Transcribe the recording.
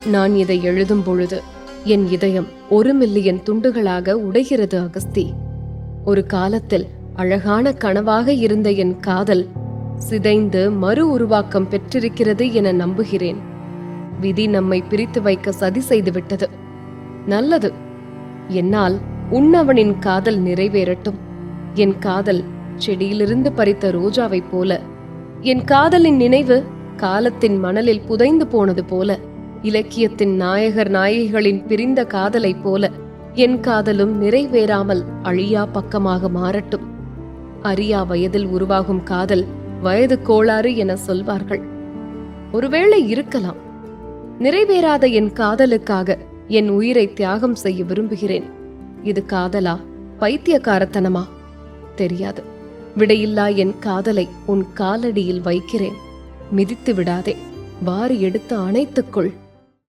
நான் இதை எழுதும் பொழுது என் இதயம் 1,000,000 துண்டுகளாக உடைகிறது அகஸ்தி. ஒரு காலத்தில் அழகான கனவாக இருந்த என் காதல் சிதைந்து மறு உருவாக்கம் பெற்றிருக்கிறது என நம்புகிறேன். விதி நம்மை பிரித்து வைக்க சதி செய்துவிட்டது. நல்லது, என்னால் உன்னவனின் காதல் நிறைவேறட்டும். என் காதல் செடியிலிருந்து பறித்த ரோஜாவைப் போல, என் காதலின் நினைவு காலத்தின் மணலில் புதைந்து போனது போல, இலக்கியத்தின் நாயகர் நாயகிகளின் பிரிந்த காதலைப் போல என் காதலும் நிறைவேறாமல் அழியா பக்கமாக மாறட்டும். அறியா வயதில் உருவாகும் காதல் வயது கோளாறு என சொல்வார்கள். ஒருவேளை இருக்கலாம். நிறைவேறாத என் காதலுக்காக என் உயிரை தியாகம் செய்ய விரும்புகிறேன். இது காதலா, பைத்தியக்காரத்தனமா? தெரியாது. விடையில்லா என் காதலை உன் காலடியில் வைக்கிறேன். மிதித்து விடாதே, வாரி எடுத்து அணைத்துக்கொள்.